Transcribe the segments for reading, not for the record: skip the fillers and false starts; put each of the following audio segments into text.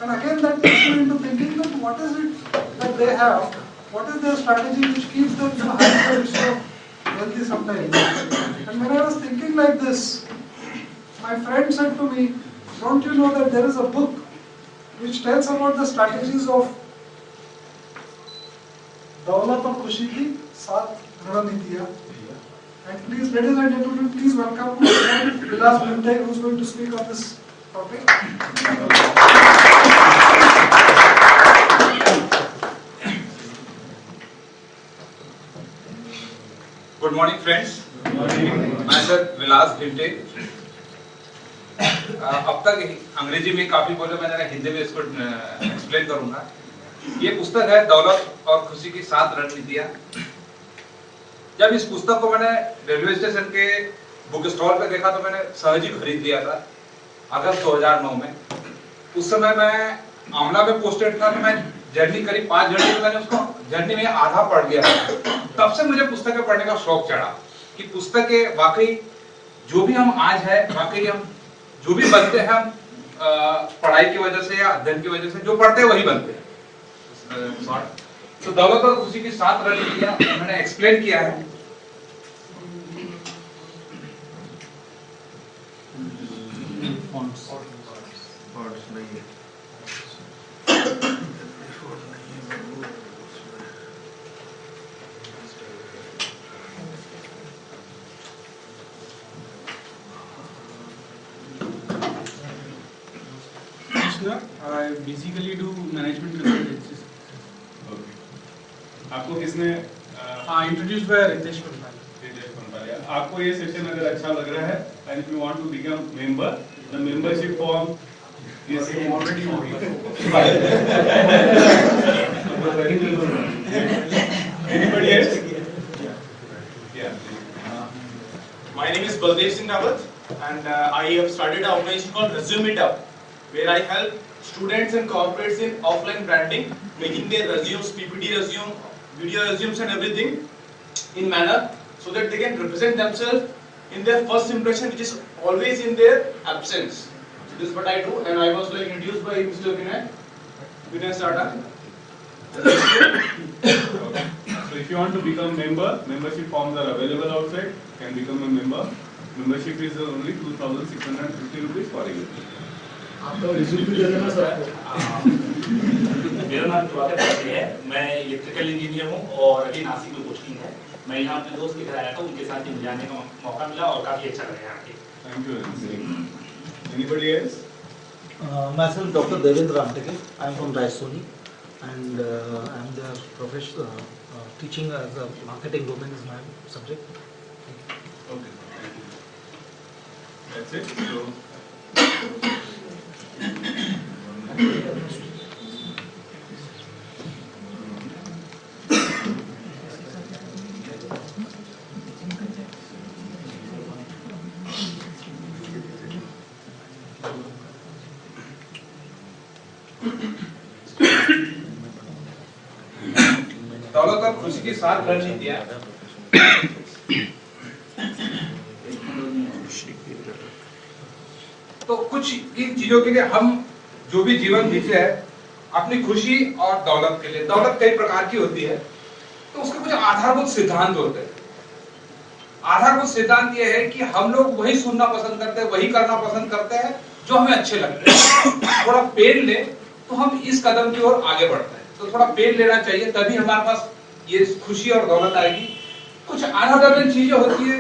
And again that takes you into thinking that what is it that they have, what is their strategy which keeps them so happy and so wealthy sometimes. And when I was thinking like this, my friend said to me, don't you know that there is a book which tells about the strategies of Daulat aur Khushi ki 7 Ranitiyan. And please, ladies and gentlemen, please welcome Vilas Bhinte, who is going to speak on this topic. Good morning, friends. Good morning. Myself Vilas Bhinte. अब तक अंग्रेजी में काफी बोले, मैंने हिंदी में इसको explain करूंगा। ये पुस्तक है दौलत और खुशी की 7 रणनीतियां। जब इस पुस्तक को मैंने रेलवे स्टेशन के बुक स्टॉल पे देखा तो मैंने सहज ही खरीद लिया था अगस्त 2009 में। उस समय मैं आमला में पोस्टेड था, तो मैं जर्नी करीब 5 जर्नी में मैंने उसको जर्नी में आधा पढ़ लिया था। तब से मुझे पुस्तकें पढ़ने का शौक चढ़ा कि पुस्तकें वाकई जो भी हम आज है, वाकई हम जो भी बनते हैं हम पढ़ाई की वजह से या अध्ययन की वजह से, जो पढ़ते हैं वही बनते हैं। तो दौलत और खुशी की 7 रणनीतियां मैंने एक्सप्लेन किया है। I basically do management consultancies. Okay. आपको किसने Introduced by Ritesh Panpali. रिटेश पंपालिया। आपको ये सेशन अगर अच्छा लग रहा है, and if you want to become member, the membership form is Already anybody else? Yeah. My name is Baldev Singh Rawat, and I have started an organization called Resume It Up, where I help students and corporates in offline branding, making their resumes, PPT resume, video resumes and everything in manner so that they can represent themselves in their first impression, which is always in their absence. So this is what I do, and I was introduced by Mr. Vinay Sarda. Okay. So if you want to become member, membership forms are available outside. Can become a member. Membership is only 2,650 rupees for a year. आपका resume भी दे देना sir आपको। मेरा नाम दिवाकर पाटिल है, मैं electrical engineer हूँ और अभी नासिक में पोस्टिंग है। मैं यहाँ अपने दोस्त के घर आया था, उनके साथ ही जाने का मौका मिला और काफी अच्छा लगा यहाँ के। Thank you. Anybody else? Myself, Dr. Devendra Amteke. I am from Raisoni, and I am the professor teaching as a marketing domain is my subject. Okay. Thank you. That's it. So. दौलत और खुशी की 7 रणनीतियां। तो कुछ इन चीजों के लिए हम जो भी जीवन जीते हैं अपनी खुशी और दौलत के लिए, दौलत कई प्रकार की होती है, तो उसके कुछ आधारभूत सिद्धांत होते हैं। आधारभूत सिद्धांत ये है कि हम लोग वही सुनना पसंद करते हैं, वही करना पसंद करते हैं जो हमें अच्छे लगते हैं। थोड़ा पेन ले तो हम इस कदम की ओर आगे बढ़ते हैं, तो थोड़ा पेन लेना चाहिए, तभी हमारे पास ये खुशी और दौलत आएगी। कुछ अनअदर चीजें होती है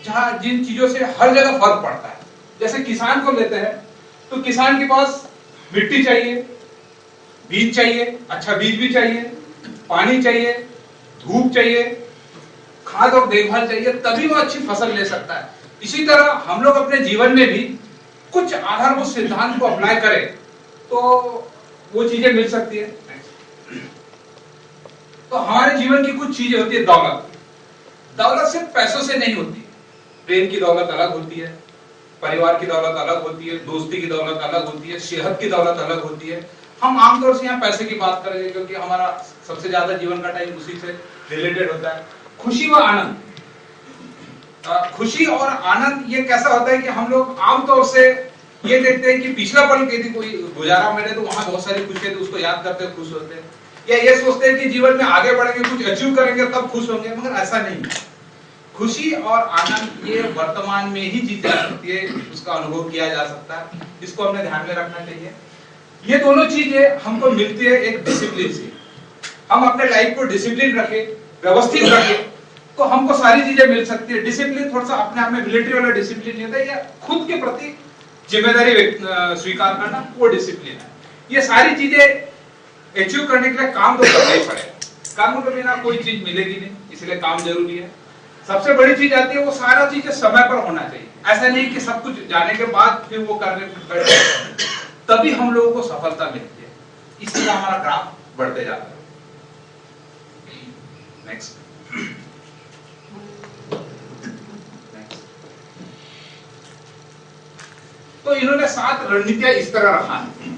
जहाँ जिन चीजों से हर जगह फर्क पड़ता है। जैसे किसान को लेते हैं तो किसान के पास मिट्टी चाहिए, बीज चाहिए, अच्छा बीज भी चाहिए, पानी चाहिए, धूप चाहिए, खाद और देखभाल चाहिए, तभी वो अच्छी फसल ले सकता है। इसी तरह हम लोग अपने जीवन में भी कुछ आधारभूत सिद्धांत को अप्लाई करें तो वो चीजें मिल सकती है। तो हमारे जीवन की कुछ चीजें होती है। दौलत सिर्फ पैसों से नहीं होती, प्रेम की दौलत अलग होती है, परिवार की दौलत अलग होती है, दोस्ती की दौलत अलग होती है, सेहत की दौलत अलग होती है। हम आमतौर से यहाँ पैसे की बात करेंगे क्योंकि हमारा सबसे ज्यादा जीवन का टाइम उसी से रिलेटेड होता है। खुशी व आनंद, खुशी और आनंद ये कैसा होता है कि हम लोग आमतौर से ये देखते हैं कि पिछला पल यदि कोई गुजारा मैंने तो वहां बहुत सारी खुशी है तो उसको याद करते हैं, खुश होते हैं, या ये सोचते हैं कि जीवन में आगे बढ़ेंगे, कुछ अचीव करेंगे तब खुश होंगे, मगर ऐसा नहीं है। खुशी और आनंद ये वर्तमान में ही जीती जा सकती है, उसका अनुभव किया जा सकता है, इसको हमें ध्यान में रखना चाहिए। ये दोनों चीजें हमको मिलती है एक डिसिप्लिन से। हम अपने लाइफ को डिसिप्लिन रखें, व्यवस्थित रखें, तो हमको सारी चीजें मिल सकती है। डिसिप्लिन थोड़ा सा अपने आप में मिलिट्री वाला डिसिप्लिन नहीं होता, या खुद के प्रति जिम्मेदारी स्वीकार करना, वो डिसिप्लिन है। ये सारी चीजें अचीव करने के लिए काम तो करना ही पड़ेगा, काम के बिना कोई चीज मिलेगी नहीं, इसलिए काम जरूरी है। सबसे बड़ी चीज आती है वो सारा चीजें समय पर होना चाहिए। ऐसा नहीं कि सब कुछ जाने के बाद फिर वो करने बैठे, तभी हम लोगों को सफलता मिलती है, इसलिए हमारा ग्राफ बढ़ते जाता है। नेक्स्ट तो इन्होंने 7 रणनीतियां इस तरह रखा है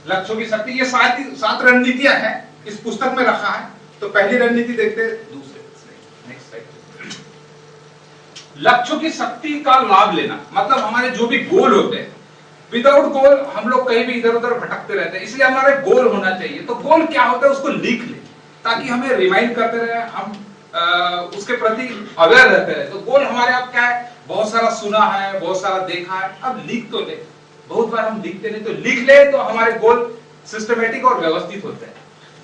लक्ष्यों की शक्ति। ये 7 रणनीतियां हैं इस पुस्तक में रखा है। तो पहली रणनीति देखते हैं, दूसरे नेक्स्ट स्लाइड। लक्ष्यों की शक्ति का लाभ लेना, मतलब हमारे जो भी गोल होते हैं, विदाउट गोल हम लोग कहीं भी इधर उधर भटकते रहते हैं, इसलिए हमारे गोल होना चाहिए। तो गोल क्या होता है उसको लिख ले, ताकि हमें रिमाइंड करते रहे, हम उसके प्रति अवेयर रहते रहे। तो गोल हमारे आप क्या है, बहुत सारा सुना है, बहुत सारा देखा है, अब लिख तो ले। बहुत बार हम लिखते नहीं, तो लिख ले तो हमारे गोल सिस्टमेटिक और व्यवस्थित होते हैं।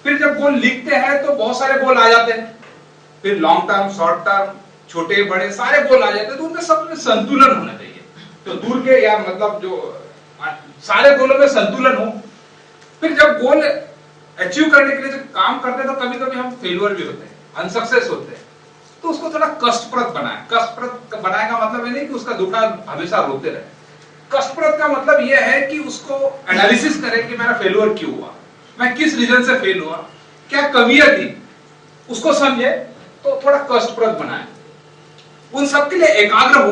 फिर जब गोल लिखते हैं तो बहुत सारे गोल आ जाते हैं, फिर लॉन्ग टर्म, शॉर्ट टर्म, छोटे बड़े सारे गोल आ जाते हैं। तो उनमें सब में संतुलन होना चाहिए। तो दूर के या मतलब जो सारे गोलों में संतुलन हो। फिर जब गोल अचीव करने के लिए जब काम करते हैं तो कभी कभी हम फेलियर भी होते हैं, अनसक्सेस होते हैं। तो उसको थोड़ा कष्टप्रद बनाए। कष्टप्रद बनाए का मतलब ये नहीं कि उसका दुखा हमेशा रोते रहे। कष्टप्रद का मतलब यह है कि उसको एनालिसिस करें कि मेरा फेलियर क्यों हुआ, मैं किस रीजन से फेल हुआ, क्या कमियां थी, उसको समझे। तो थोड़ा कष्टप्रद बनाए। उन सब के लिए एकाग्र हो।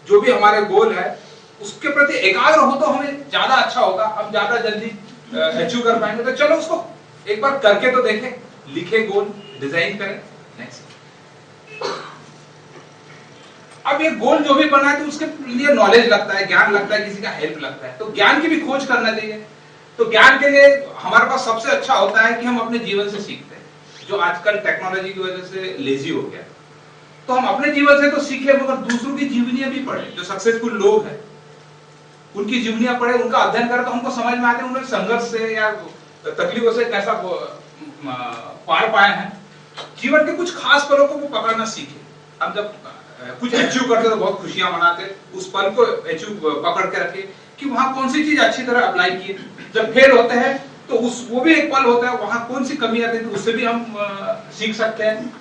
जो भी हमारे गोल है उसके प्रति एकाग्र हो तो हमें ज्यादा अच्छा होगा, हम ज्यादा जल्दी अचीव कर पाएंगे। तो चलो उसको एक बार करके तो देखें, लिखे गोल, डिजाइन करें। नेक्स्ट। अब ये गोल जो भी बनाए तो उसके लिए नॉलेज लगता है, ज्ञान लगता है, किसी का हेल्प लगता है। तो ज्ञान की भी खोज करना चाहिए। तो ज्ञान के लिए हमारे पास सबसे अच्छा होता है कि हम अपने जीवन से सीखते हैं, जो आजकल टेक्नोलॉजी की वजह से लेजी हो गया। तो हम अपने जीवन से तो सीखे, मगर दूसरों की जीवनियां भी पढ़े। जो सक्सेसफुल लोग हैं उनकी जीवनियां पढ़े, उनका अध्ययन करें, तो हमको समझ में आते हैं उन्होंने संघर्ष से या तकलीफों से कैसा पार पाए हैं। जीवन के कुछ खास पलों को वो पकड़ना सीखे। हम जब कुछ अचीव करते तो बहुत खुशियां मनाते, उस पल को अचीव पकड़ के रखे कि वहां कौन सी चीज अच्छी तरह अप्लाई की। जब फेल होते हैं तो वो भी एक पल होता है, वहां कौन सी कमी आती है तो उससे भी हम सीख सकते हैं।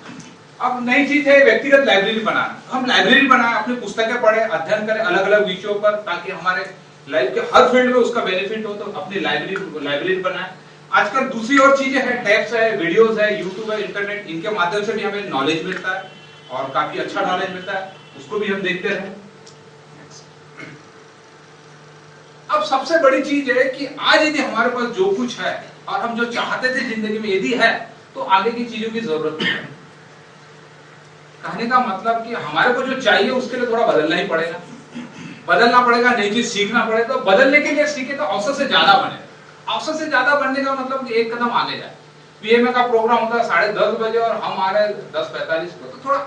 अब नई चीज है व्यक्तिगत लाइब्रेरी बनाना। हम लाइब्रेरी बनाए, अपनी पुस्तकें पढ़े, अध्ययन करें अलग अलग विषयों पर, ताकि हमारे लाइफ के हर फील्ड में उसका बेनिफिट हो। तो अपनी लाइब्रेरी बनाए। आजकल दूसरी और चीजें हैं, टैब्स है, वीडियोस है, यूट्यूब है, इंटरनेट, इनके माध्यम से भी हमें नॉलेज मिलता है और काफी अच्छा नॉलेज मिलता है, उसको भी हम देखते रहे। अब सबसे बड़ी चीज है कि आज यदि हमारे पास जो कुछ है और हम जो चाहते थे जिंदगी में यदि है, तो आगे की चीजों की जरूरत नहीं है। कहने का मतलब कि हमारे को जो चाहिए उसके लिए थोड़ा बदलना ही पड़ेगा, नई चीज सीखना पड़ेगा। तो बदलने के लिए सीखे तो औसत से ज्यादा बने। औसत से ज्यादा बनने का मतलब कि एक कदम आगे जाए। पीएमए का प्रोग्राम होता है 10:30 बजे और हम आ रहे 10:45 को, तो थोड़ा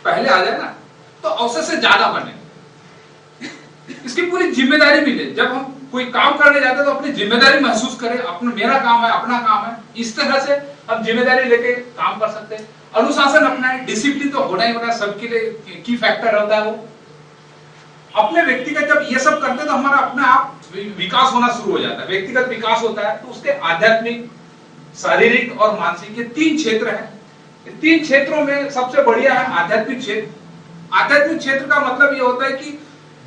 पहले आ जाए ना, तो औसत से ज्यादा बने। इसकी पूरी जिम्मेदारी भी ले। जब हम कोई काम करने जाते हैं तो अपनी जिम्मेदारी महसूस करें, अपना मेरा काम है, अपना काम है। इस तरह से हम जिम्मेदारी लेके काम कर सकते हैं। अनुशासन अपनाएं, डिसिप्लिन तो होना ही होना है, सबके लिए की फैक्टर होता है वो। अपने व्यक्तिगत जब ये सब करते हैं तो हमारा अपने आप विकास होना शुरू हो जाता है। व्यक्तिगत विकास होता है तो उसके आध्यात्मिक, शारीरिक और मानसिक, ये 3 क्षेत्र हैं। 3 क्षेत्रों में सबसे बढ़िया है आध्यात्मिक क्षेत्र। आध्यात्मिक क्षेत्र का मतलब ये होता है कि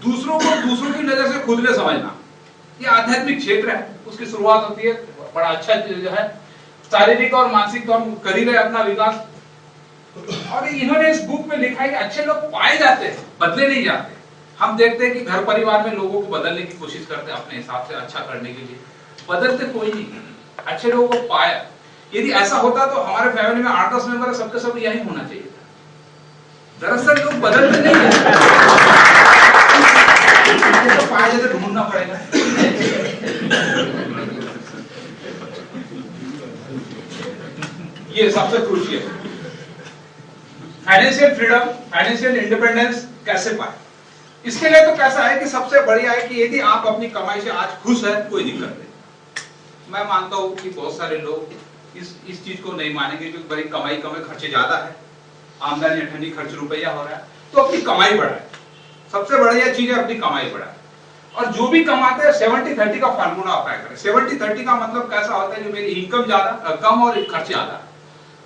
दूसरों को दूसरों की नजर से खुद ले समझना, ये आध्यात्मिक क्षेत्र है। उसकी शुरुआत होती है, बड़ा अच्छा जो है। शारीरिक और मानसिक तो हम कर ही रहे अपना विकास। और इन्होंने इस बुक में लिखा है कि अच्छे लोग पाए जाते हैं, बदले नहीं जाते। हम देखते हैं कि घर परिवार में लोगों को बदलने की कोशिश करते हैं अपने हिसाब से अच्छा करने के लिए, बदलते कोई नहीं। अच्छे लोगों को पाया, यदि ऐसा होता तो हमारे फैमिली में 8-10 मेंबर है, सबके सब यही होना चाहिए था। दरअसल लोग बदलते नहीं है, तो पाए जाते ढूंढना ये सबसे क्रूशियल है। फाइनेंशियल फ्रीडम, फाइनेंशियल इंडिपेंडेंस कैसे पाए? इसके लिए तो कैसा है कि सबसे बढ़िया है कि यदि आप अपनी कमाई से आज खुश है, कोई दिक्कत नहीं। मैं मानता हूं कि बहुत सारे लोग इस चीज को नहीं मानेंगे क्योंकि बड़ी कमाई कम है, खर्चे ज्यादा है, आमदनी अठनी खर्च रुपया हो रहा है, तो अपनी कमाई बढ़ाए। सबसे बढ़िया चीज है अपनी कमाई बढ़ाए। और जो भी कमाते हैं 70-30 का फार्मूला अप्लाई करें। 70-30 का मतलब कैसा होता है, जो मेरी इनकम ज्यादा कम और खर्च ज्यादा,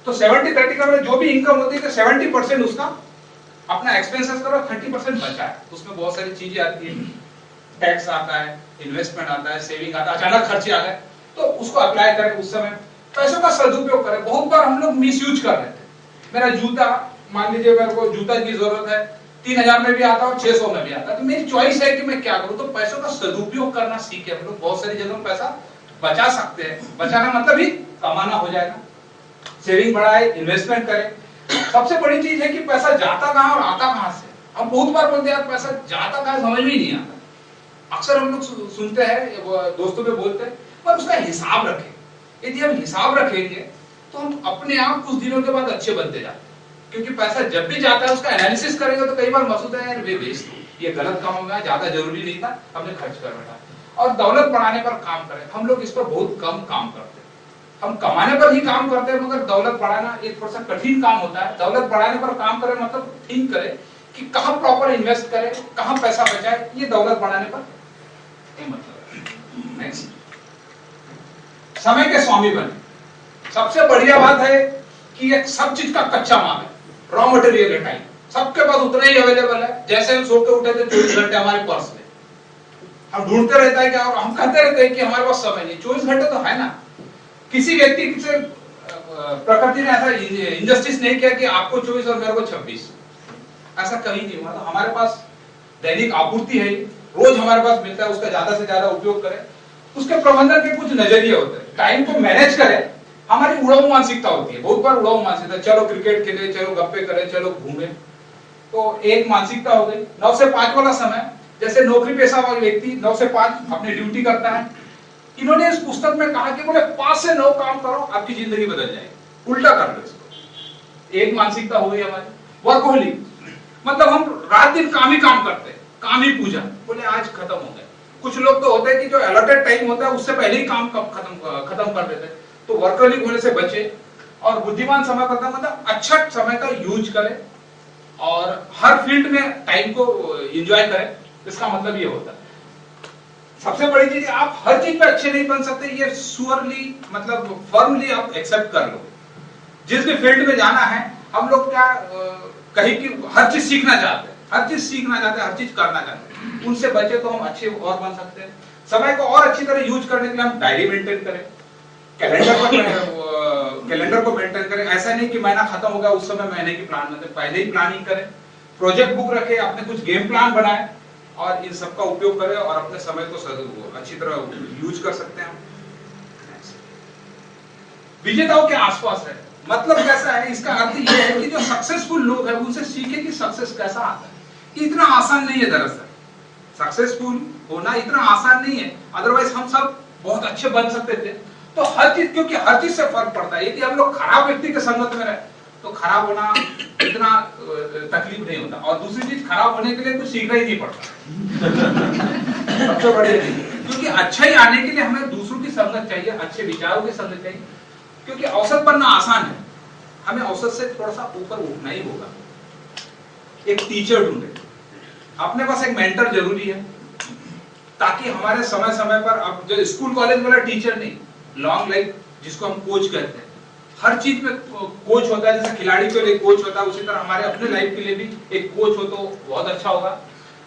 तो 70-30 का जो भी इनकम होती है तो 70% उसका अपना एक्सपेंसेस करो, 30% बचा है। उसमें बहुत सारी चीजें आती है, टैक्स आता है, इन्वेस्टमेंट आता है, सेविंग आता है, अचानक खर्चे आ गए तो उसको अप्लाई करें। उस समय पैसों का सदुपयोग करें। बहुत बार हम लोग मिसयूज कर रहे थे। मेरा जूता, मान लीजिए मेरे को जूता की जरूरत है, 3000 में भी आता है और 600 में भी आता है, तो मेरी चॉइस है कि मैं क्या करूं। तो पैसों का सदुपयोग करना सीखे। हम लोग बहुत सारी जगहों पैसा बचा सकते हैं। बचाना मतलब ही कमाना हो जाएगा। सेविंग बढ़ाए, इन्वेस्टमेंट करें। सबसे बड़ी चीज है कि पैसा जाता कहां और आता कहां से। हम बहुत बार बोलते हैं यार पैसा जाता कहां, समझ में ही नहीं आता। अक्सर हम लोग सुनते हैं, दोस्तों में बोलते हैं, पर उसका हिसाब रखें। यदि हम हिसाब रखेंगे तो हम अपने आप कुछ दिनों के बाद अच्छे बनते जाते हैं। क्योंकि पैसा जब भी जाता है उसका एनालिसिस करेंगे तो कई बार महसूस है यार वे वेस्ट, ये गलत काम हो गया, ज्यादा जरूरी नहीं था, हमने खर्च कर बैठा। और दौलत बढ़ाने पर काम करें। हम लोग इस पर बहुत कम काम करते हैं। हम कमाने पर ही काम करते हैं, मगर दौलत बढ़ाना एक थोड़ा सा कठिन काम होता है। दौलत बढ़ाने पर काम करें मतलब थिंक करें कि कहां प्रॉपर इन्वेस्ट करें, कहां पैसा बचाए, ये दौलत बढ़ाने पर मतलब। नेक्स्ट, समय के स्वामी बने। सबसे बढ़िया बात है कि एक सब चीज का कच्चा माल है, रॉ मटेरियल है टाइम। सबके पास उतना ही अवेलेबल है। जैसे हम सो के उठे थे 24 घंटे हमारे पर्स में, हम ढूंढते रहता है क्या, और हम कहते रहते हैं कि हमारे पास समय नहीं। 24 घंटे तो है ना। किसी व्यक्ति से प्रकृति ने ऐसा इंजस्टिस नहीं किया कि आपको 24 और मेरे को 26, ऐसा कहीं नहीं हुआ। तो हमारे पास दैनिक आपूर्ति है, रोज हमारे पास मिलता है, उसका ज्यादा से ज्यादा उपयोग करें। उसके प्रबंधन के कुछ नजरिए होते हैं। टाइम को मैनेज करें। हमारी उड़ाऊ मानसिकता होती है, बहुत बार उड़ाऊ मानसिकता, चलो क्रिकेट खेले, चलो गप्पे करें, चलो घूमे, तो एक मानसिकता हो गई। 9 से 5 वाला समय, जैसे नौकरी पेशा वाला व्यक्ति 9 से 5 अपनी ड्यूटी करता है। इन्होंने इस पुस्तक में कहा कि बोले 5 से 9 काम करो, आपकी जिंदगी बदल जाएगी। उल्टा कर लो इसको। एक मानसिकता हो गई हमारी। वर्कहोलिक मतलब हम रात दिन काम ही काम करते हैं, काम ही पूजा, बोले आज खत्म हो गया। कुछ लोग तो होते हैं कि जो अलॉटेड टाइम होता है उससे पहले ही काम खत्म कर देते हैं। तो वर्कहोलिक होने से बचे। और बुद्धिमान समय करता मतलब अच्छा समय का यूज करें और हर फील्ड में टाइम को एंजॉय करें। इसका मतलब ये होता है। सबसे बड़ी चीज, आप हर चीज पे अच्छे नहीं बन सकते, ये श्योरली मतलब फर्मली आप एक्सेप्ट कर लो। जिस भी फील्ड में जाना है, हम लोग क्या कहीं की हर चीज सीखना चाहते हैं, हर चीज सीखना चाहते हैं, हर चीज करना चाहते हैं। उनसे बचे तो हम अच्छे और बन सकते हैं। समय को और अच्छी तरह यूज करने के लिए हम डायरी मेंटेन करें, कैलेंडर को मेंटेन करें। ऐसा नहीं कि महीना खत्म हो गया उस समय महीने की प्लान बनते, पहले ही प्लानिंग करें। प्रोजेक्ट बुक रखें, अपने कुछ गेम प्लान बनाएं और इन सब का उपयोग करें और अपने समय को अच्छी तरह यूज कर सकते हैं। विजेताओं के आसपास है मतलब कैसा है, इसका अर्थ यह है कि जो सक्सेसफुल लोग हैं उनसे सीखे कि सक्सेस कैसा आता है। ये इतना आसान नहीं है। दरअसल सक्सेसफुल होना इतना आसान नहीं है, अदरवाइज हम सब बहुत अच्छे बन सकते थे। तो हर चीज, क्योंकि हर चीज से फर्क पड़ता है। यदि हम लोग खराब व्यक्ति के संगत में रहे तो खराब होना इतना तकलीफ नहीं होता। और दूसरी चीज, खराब होने के लिए कुछ सीखना ही नहीं पड़ता। सबसे बड़ी चीज, क्योंकि अच्छा ही आने के लिए हमें दूसरों की संगत चाहिए, अच्छे विचारों की संगत चाहिए। क्योंकि औसत बनना आसान है, हमें औसत से थोड़ा सा ऊपर उठना ही होगा। एक टीचर ढूंढे, अपने पास एक मेंटर जरूरी है, ताकि हमारे समय समय पर, अब जो स्कूल कॉलेज वाला टीचर नहीं, लॉन्ग लाइफ जिसको हम कोच कहते हैं, हर चीज में कोच होता है। जैसे खिलाड़ी के लिए कोच होता है, उसी तरह हमारे अपने लाइफ के लिए भी एक कोच हो तो बहुत अच्छा होगा।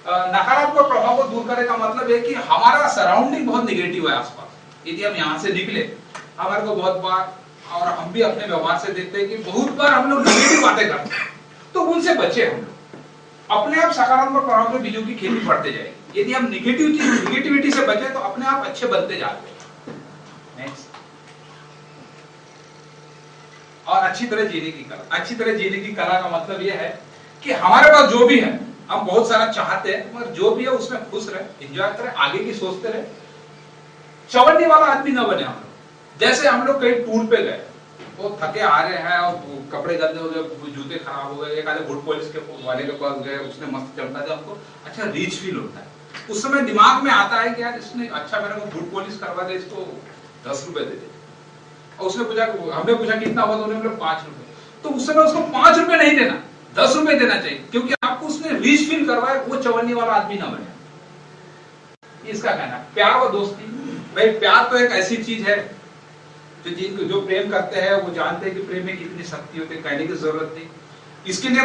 नकारात्मक प्रभाव को दूर करने का मतलब है कि हमारा सराउंडिंग बहुत निगेटिव है आसपास। यदि हम यहाँ से निकले, हमारे को बहुत बार, और हम भी अपने व्यवहार से देखते हैं कि बहुत बार हम लोग नेगेटिव बातें करते हैं, तो उनसे बचे हम लोग। अपने आप सकारात्मक प्रभाव में बीजों की खेती बढ़ते जाएगी। यदि हम निगेटिविटी से बचे तो अपने आप अच्छे बनते जाते हैं। नेक्स्ट, और अच्छी तरह जीने की कला। अच्छी तरह जीने की कला का मतलब यह है कि हमारे पास जो भी है, हम बहुत सारा चाहते हैं, मगर जो भी है उसमें खुश रहे, एंजॉय करें, आगे की सोचते रहे। चवन्नी वाला आदमी न बने हम लोग। जैसे हम लोग कहीं टूर पे गए, वो थके आ रहे हैं और कपड़े गंदे हो गए, जूते खराब हो गए, एक आधे बूट पॉलिश के वाले के पास गए, उसने मस्त चमका दिया, आपको अच्छा रीच फील होता है। उस समय दिमाग में आता है कि यार इसने अच्छा मेरे को बूट पॉलिश करवा दे, इसको 10 रुपए दे दे। और उसने पूछा, हमने पूछा कितना हुआ, तो उन्होंने बोला 5 रुपए। तो उस समय उसको 5 रुपए नहीं देना, 10 रुपए देना चाहिए, क्योंकि आपको उसने रीच फील करवाया, वो चवन्नी वाला आदमी ना बने। इसका कहना प्यार और दोस्ती। भाई प्यार तो एक ऐसी चीज है जो प्रेम करते हैं वो जानते हैं कि प्रेम में कितनी शक्ति होती है, कहने की जरूरत नहीं। इसके लिए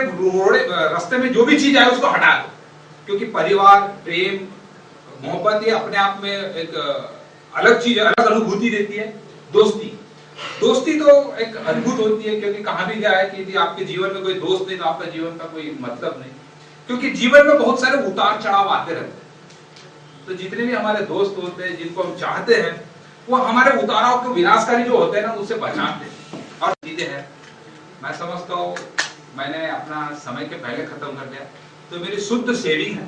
रास्ते में जो भी चीज आए उसको हटा दो, क्योंकि परिवार, प्रेम, मोहब्बत ये अपने आप में एक अलग चीज, अलग अनुभूति देती है। दोस्ती तो एक अद्भुत होती है, क्योंकि कहां भी गया है कि यदि आपके जीवन में कोई दोस्त नहीं तो आपका जीवन का कोई मतलब नहीं, क्योंकि जीवन में बहुत सारे उतार चढ़ाव आते रहते हैं। तो जितने भी हमारे दोस्त होते हैं जिनको हम चाहते हैं, वो हमारे उताराव के विनाशकारी जो होते हैं ना, उससे बचाते हैं और चीजें हैं। मैं समझता हूँ मैंने अपना समय के पहले खत्म कर दिया, तो मेरी शुद्ध सेविंग है।